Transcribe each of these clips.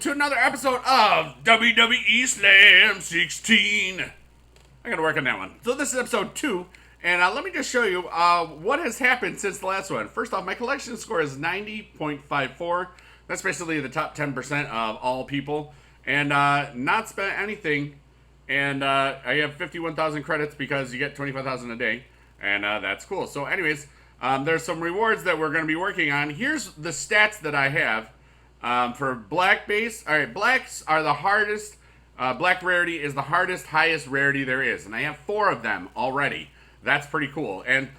to another episode of WWE Slam 16. I gotta work on that one. So this is episode 2, and let me just show you what has happened since the last one. First off, my collection score is 90.54. That's basically the top 10% of all people, and not spent anything. And I have 51,000 credits because you get 25,000 a day, and that's cool. So anyways, there's some rewards that we're going to be working on. Here's the stats that I have. For black base, all right, blacks are the hardest. Black rarity is the hardest, highest rarity there is, and I have 4 of them already. That's pretty cool, and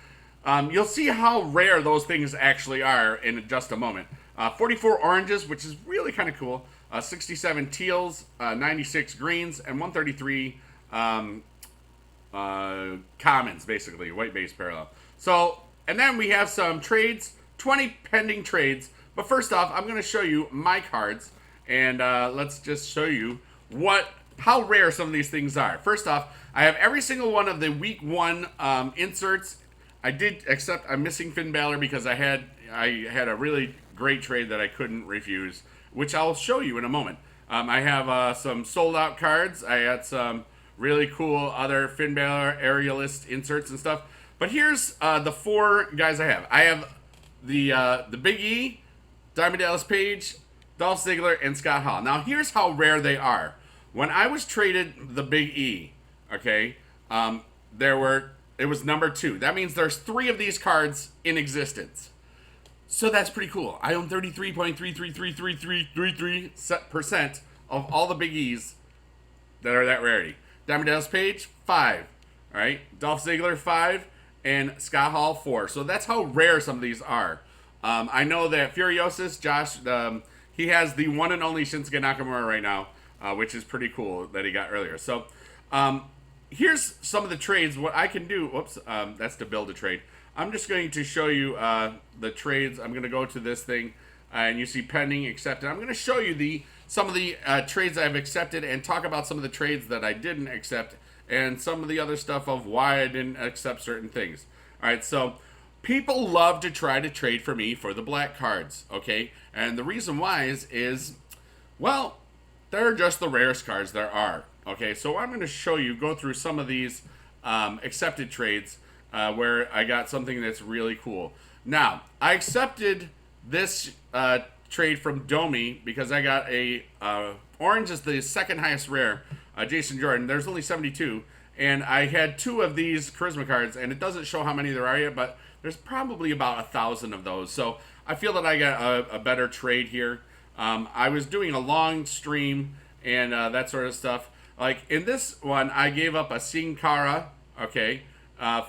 you'll see how rare those things actually are in just a moment. 44 oranges, which is really kind of cool. 67 teals, 96 greens, and 133 commons, basically white base parallel. So, and then we have some trades, 20 pending trades. But first off, I'm going to show you my cards, and let's just show you how rare some of these things are. First off, I have every single one of the week 1 inserts. I did, except I'm missing Finn Balor because I had a really great trade that I couldn't refuse, which I'll show you in a moment. I have some sold out cards. I had some really cool other Finn Balor aerialist inserts and stuff. But here's the 4 guys I have. I have the Big E, Diamond Dallas Page, Dolph Ziggler, and Scott Hall. Now, here's how rare they are. When I was traded the Big E, okay, it was number 2. That means there's 3 of these cards in existence. So that's pretty cool. I own 33.333333% of all the Big E's that are that rarity. Diamond Dallas Page, 5. All right, Dolph Ziggler, 5, and Scott Hall, 4. So that's how rare some of these are. I know that Furiosus, Josh, he has the one and only Shinsuke Nakamura right now, which is pretty cool that he got earlier. So here's some of the trades. What I can do, whoops, that's to build a trade. I'm just going to show you the trades. I'm going to go to this thing, and you see pending, accepted. I'm going to show you some of the trades I've accepted and talk about some of the trades that I didn't accept and some of the other stuff of why I didn't accept certain things. All right, so people love to try to trade for me for the black cards, okay? And the reason why is well, they're just the rarest cards there are, okay? So I'm going to show you, go through some of these accepted trades where I got something that's really cool. Now, I accepted this trade from Domi because I got a orange is the second highest rare, Jason Jordan. There's only 72, and I had 2 of these charisma cards, and it doesn't show how many there are yet, but there's probably about 1,000 of those. So I feel that I got a better trade here. I was doing a long stream and that sort of stuff. Like in this one, I gave up a Sin Cara, okay,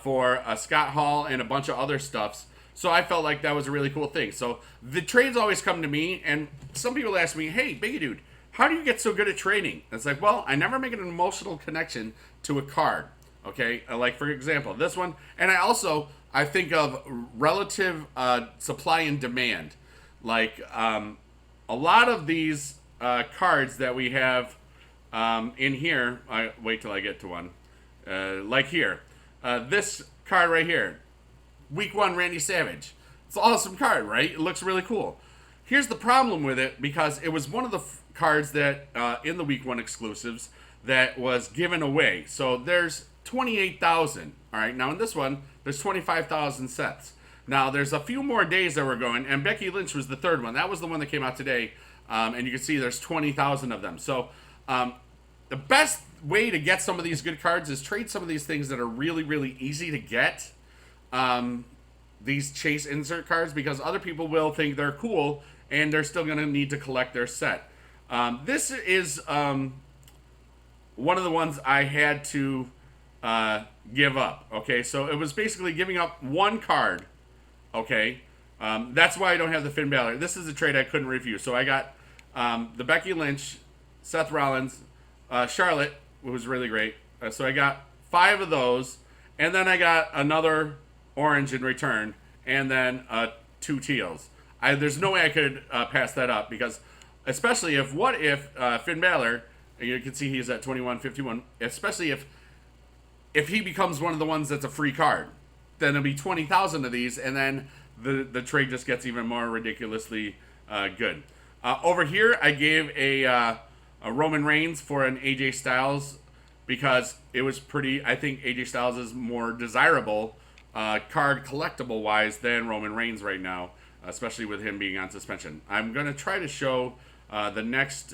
for a Scott Hall and a bunch of other stuffs. So I felt like that was a really cool thing. So the trades always come to me, and some people ask me, hey, bigedude, how do you get so good at trading? And it's like, well, I never make an emotional connection to a card, okay? Like, for example, this one. And I think of relative supply and demand. Like, a lot of these cards that we have in here, wait till I get to one. Like here, this card right here, Week 1 Randy Savage. It's an awesome card, right? It looks really cool. Here's the problem with it, because it was one of the cards that in the Week 1 exclusives that was given away. So there's 28,000. All right, now in this one, there's 25,000 sets. Now there's a few more days that we're going, and Becky Lynch was the 3rd one. That was the one that came out today, and you can see there's 20,000 of them. So the best way to get some of these good cards is trade some of these things that are really, really easy to get. These chase insert cards, because other people will think they're cool and they're still going to need to collect their set. This is one of the ones I had to give up. Okay, so it was basically giving up 1 card. Okay, that's why I don't have the Finn Balor. This is a trade I couldn't refuse. So I got the Becky Lynch, Seth Rollins, Charlotte, who was really great. So I got 5 of those, and then I got another orange in return, and then 2 teals. There's no way I could pass that up, because especially if Finn Balor, you can see he's at 21.51, especially if he becomes one of the ones that's a free card, then it'll be 20,000 of these, and then the trade just gets even more ridiculously good. Over here, I gave a Roman Reigns for an AJ Styles because it was pretty. I think AJ Styles is more desirable card collectible wise than Roman Reigns right now, especially with him being on suspension. I'm gonna try to show the next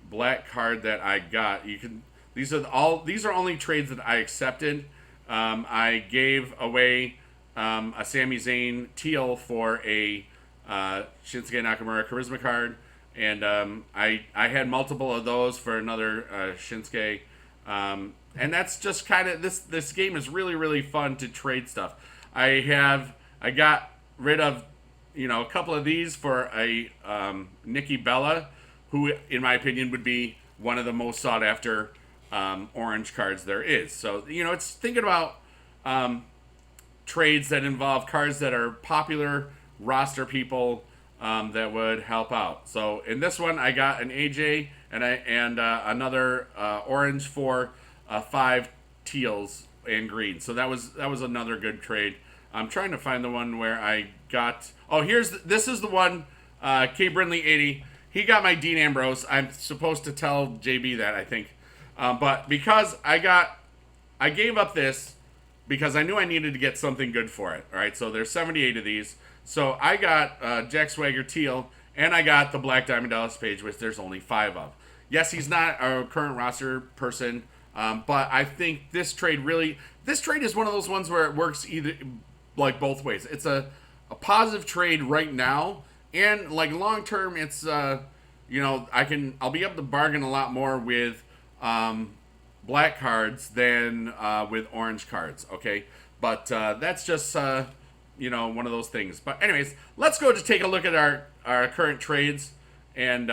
black card that I got. You can. These are only trades that I accepted. I gave away a Sami Zayn teal for a Shinsuke Nakamura Charisma card, and I had multiple of those for another Shinsuke, and that's just kind of this game is really fun to trade stuff. I got rid of a couple of these for a Nikki Bella, who in my opinion would be one of the most sought after orange cards there is. So it's thinking about trades that involve cards that are popular roster people that would help out. So in this one, I got an AJ and another orange for 5 teals and green. So that was another good trade. I'm trying to find the one where I got. Oh, this is the one. K Brindley 80. He got my Dean Ambrose. I'm supposed to tell JB that, I think, but because I gave up this because I knew I needed to get something good for it. All right, so there's 78 of these. So I got Jack Swagger teal, and I got the Black Diamond Dallas Page, which there's only 5 of. Yes, he's not a current roster person, but I think this trade is one of those ones where it works either like both ways. It's a positive trade right now, and like long term, it's I'll be able to bargain a lot more with black cards than with orange cards. Okay, but that's just one of those things. But anyways, let's go to take a look at our current trades, and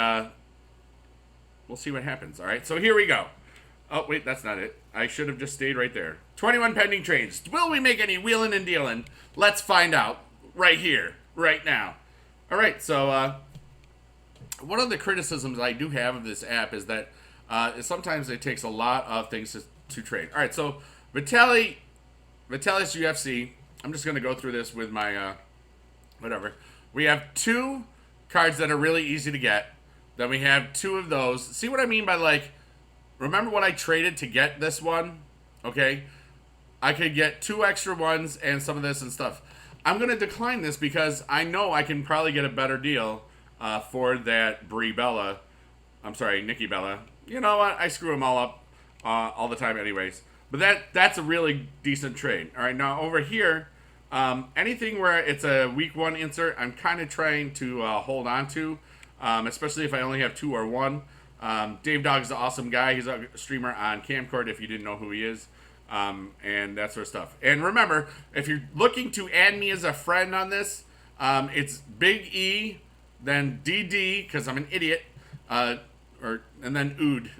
we'll see what happens. All right, so here we go. Oh wait, that's not it. I should have just stayed right there. 21 pending trades. Will we make any wheeling and dealing? Let's find out right here, right now. All right, so one of the criticisms I do have of this app is that sometimes it takes a lot of things to trade. All right, so Vitalis UFC. I'm just going to go through this with my whatever. We have 2 cards that are really easy to get. Then we have 2 of those. See what I mean by like, remember what I traded to get this one? Okay, I could get 2 extra ones and some of this and stuff. I'm going to decline this because I know I can probably get a better deal for that Nikki Bella. You know what? I screw them all up all the time anyways. But that's a really decent trade. All right, now over here, anything where it's a week 1 insert, I'm kind of trying to hold on to, especially if I only have 2 or 1. Dave Dogg's an awesome guy. He's a streamer on Kamcord, if you didn't know who he is, and that sort of stuff. And remember, if you're looking to add me as a friend on this, it's Big E, then DD, because I'm an idiot, and then Ood.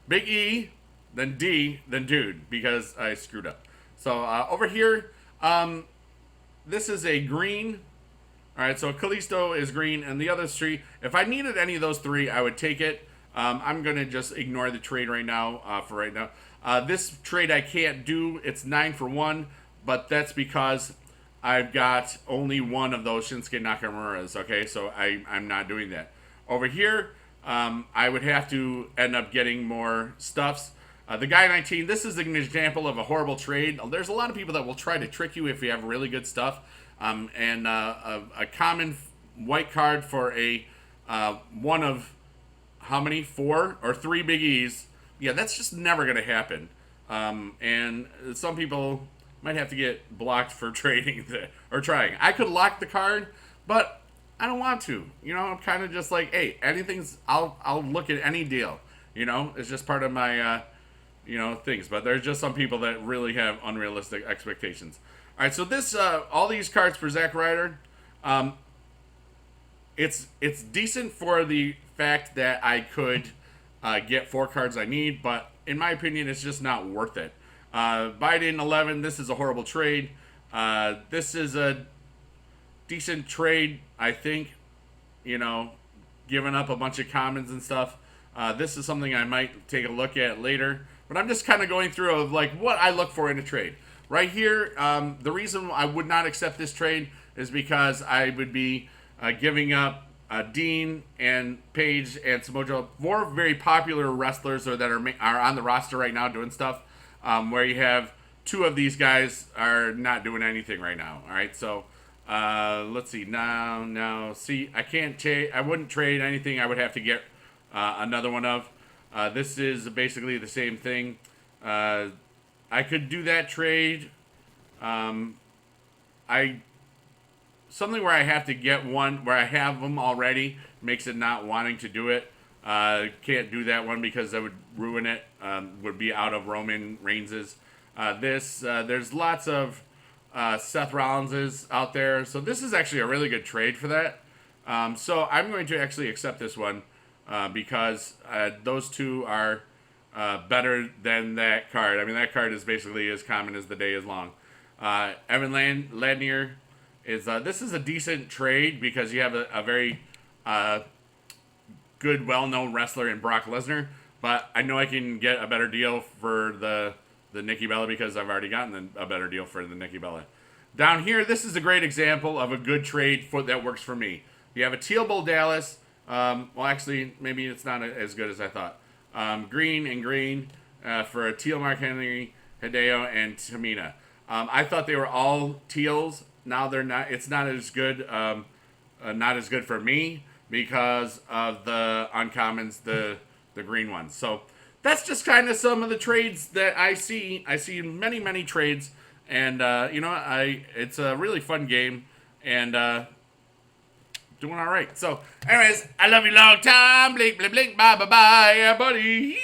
Big E, then D, then Dude, because I screwed up. So over here, this is a green. All right, so Kalisto is green, and the other 3, if I needed any of those 3, I would take it. I'm going to just ignore the trade right now, for right now. This trade I can't do. It's 9 for 1, but that's because I've got only 1 of those Shinsuke Nakamuras, okay? So I'm not doing that. Over here, I would have to end up getting more stuffs. The Guy 19, this is an example of a horrible trade. There's a lot of people that will try to trick you if you have really good stuff. And a common white card for a one of how many? 4 or 3 Big E's. Yeah, that's just never going to happen. And some people might have to get blocked for trading or trying. I could lock the card, but I don't want to. I'm kind of just like, hey, I'll look at any deal. It's just part of my things. But there's just some people that really have unrealistic expectations. All right, so this all these cards for Zack Ryder, it's decent for the fact that I could get 4 cards I need, but in my opinion, it's just not worth it. Biden 11, this is a horrible trade. This is a decent trade, I think. Giving up a bunch of commons and stuff. This is something I might take a look at later, but I'm just kind of going through of like what I look for in a trade. Right here, the reason I would not accept this trade is because I would be giving up Dean and Paige and Samoa, 4 very popular wrestlers that are on the roster right now doing stuff. Where you have 2 of these guys are not doing anything right now. All right, so let's see now. See, I wouldn't trade anything. I would have to get another one of. This is basically the same thing. I could do that trade. Something where I have to get one where I have them already makes it not wanting to do it. Can't do that one because that would ruin it. Would be out of Roman Reigns's. There's lots of Seth Rollins's out there, so this is actually a really good trade for that. So I'm going to actually accept this one because those 2 are better than that card. I mean, that card is basically as common as the day is long. Evan Lanier is this is a decent trade because you have a very good, well-known wrestler in Brock Lesnar, but I know I can get a better deal for the Nikki Bella because I've already gotten a better deal for the Nikki Bella. Down here, this is a great example of a good trade that works for me. You have a Teal Bull Dallas. Well, actually, maybe it's not as good as I thought. Green and green for a Teal Mark Henry, Hideo, and Tamina. I thought they were all teals. Now they're not. It's not as good. Not as good for me because of the uncommons, the green ones. So that's just kind of some of the trades that I see. I see many trades, and it's a really fun game, and doing all right. So, anyways, I love you long time. Blink, blink, blink. Bye, bye, bye, buddy.